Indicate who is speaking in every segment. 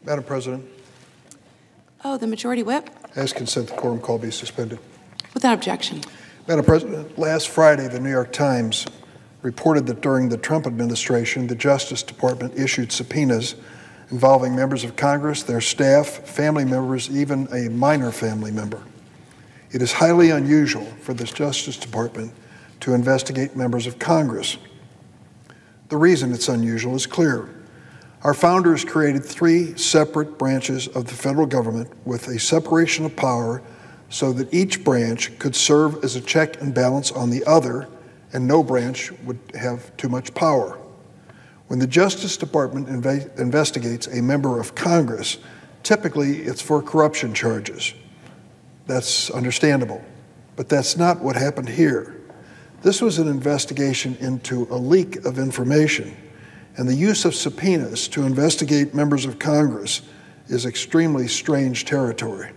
Speaker 1: Madam President.
Speaker 2: Oh, the Majority Whip?
Speaker 1: As consent, the quorum call be suspended.
Speaker 2: Without objection.
Speaker 1: Madam President, last Friday, the New York Times reported that during the Trump administration, the Justice Department issued subpoenas involving members of Congress, their staff, family members, even a minor family member. It is highly unusual for the Justice Department to investigate members of Congress. The reason it's unusual is clear. Our founders created three separate branches of the federal government with a separation of power so that each branch could serve as a check and balance on the other, and no branch would have too much power. When the Justice Department investigates a member of Congress, typically it's for corruption charges. That's understandable, but that's not what happened here. This was an investigation into a leak of information, and the use of subpoenas to investigate members of Congress is extremely strange territory.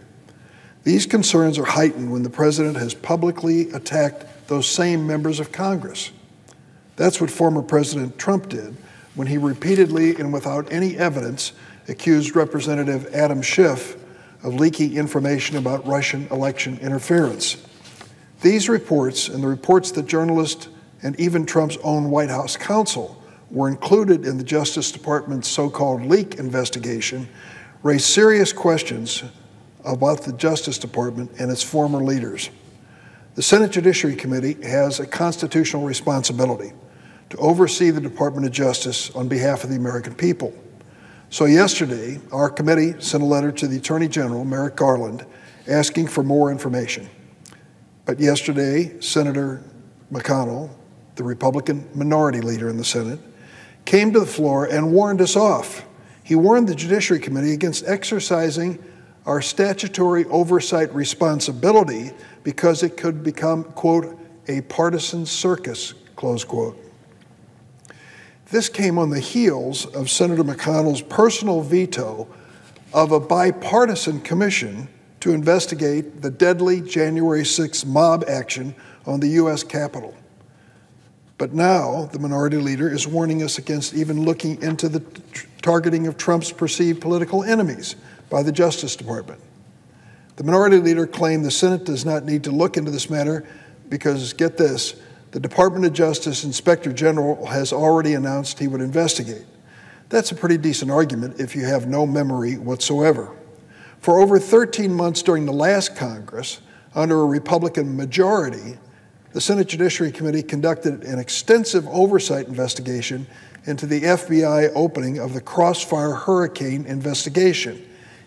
Speaker 1: These concerns are heightened when the President has publicly attacked those same members of Congress. That's what former President Trump did when he repeatedly and without any evidence accused Representative Adam Schiff of leaking information about Russian election interference. These reports and the reports that journalists and even Trump's own White House counsel were included in the Justice Department's so-called leak investigation raise serious questions about the Justice Department and its former leaders. The Senate Judiciary Committee has a constitutional responsibility to oversee the Department of Justice on behalf of the American people. So yesterday, our committee sent a letter to the Attorney General, Merrick Garland, asking for more information. But yesterday, Senator McConnell, the Republican minority leader in the Senate, came to the floor and warned us off. He warned the Judiciary Committee against exercising our statutory oversight responsibility because it could become, quote, a partisan circus, close quote. This came on the heels of Senator McConnell's personal veto of a bipartisan commission to investigate the deadly January 6th mob action on the U.S. Capitol. But now the minority leader is warning us against even looking into the targeting of Trump's perceived political enemies by the Justice Department. The minority leader claimed the Senate does not need to look into this matter because, get this, the Department of Justice Inspector General has already announced he would investigate. That's a pretty decent argument if you have no memory whatsoever. For over 13 months during the last Congress, under a Republican majority, the Senate Judiciary Committee conducted an extensive oversight investigation into the FBI opening of the Crossfire Hurricane investigation,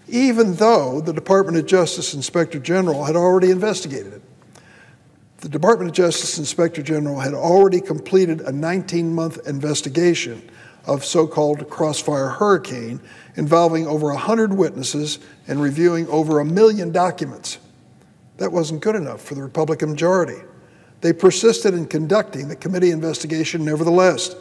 Speaker 1: even though the Department of Justice Inspector General had already investigated it. The Department of Justice Inspector General had already completed a 19-month investigation of so-called Crossfire Hurricane involving over 100 witnesses and reviewing over 1 million documents. That wasn't good enough for the Republican majority. They persisted in conducting the committee investigation nevertheless,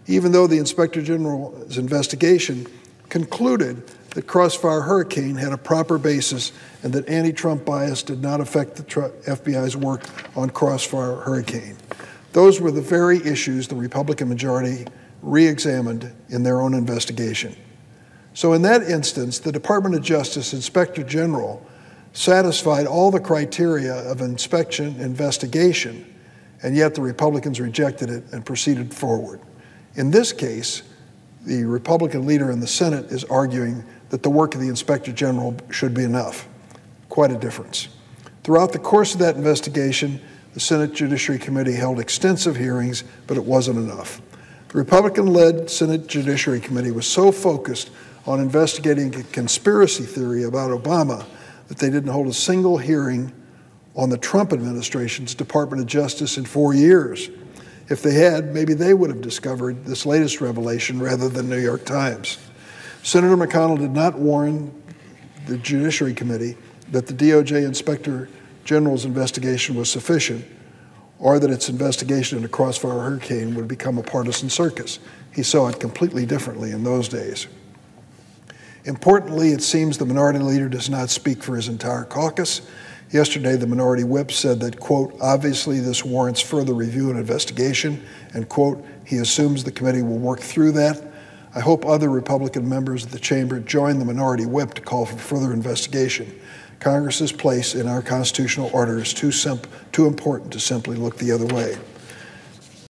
Speaker 1: even though the Inspector General's investigation concluded that Crossfire Hurricane had a proper basis and that anti-Trump bias did not affect the FBI's work on Crossfire Hurricane. Those were the very issues the Republican majority re-examined in their own investigation. So in that instance, the Department of Justice Inspector General satisfied all the criteria of inspection investigation, and yet the Republicans rejected it and proceeded forward. In this case, the Republican leader in the Senate is arguing that the work of the Inspector General should be enough. Quite a difference. Throughout the course of that investigation, the Senate Judiciary Committee held extensive hearings, but it wasn't enough. The Republican-led Senate Judiciary Committee was so focused on investigating a conspiracy theory about Obama that they didn't hold a single hearing on the Trump administration's Department of Justice in 4 years. If they had, maybe they would have discovered this latest revelation rather than the New York Times. Senator McConnell did not warn the Judiciary Committee that the DOJ Inspector General's investigation was sufficient or that its investigation into Crossfire Hurricane would become a partisan circus. He saw it completely differently in those days. Importantly, it seems the minority leader does not speak for his entire caucus. Yesterday, the minority whip said that, quote, obviously this warrants further review and investigation, and, quote, he assumes the committee will work through that. I hope other Republican members of the chamber join the minority whip to call for further investigation. Congress's place in our constitutional order is too important to simply look the other way.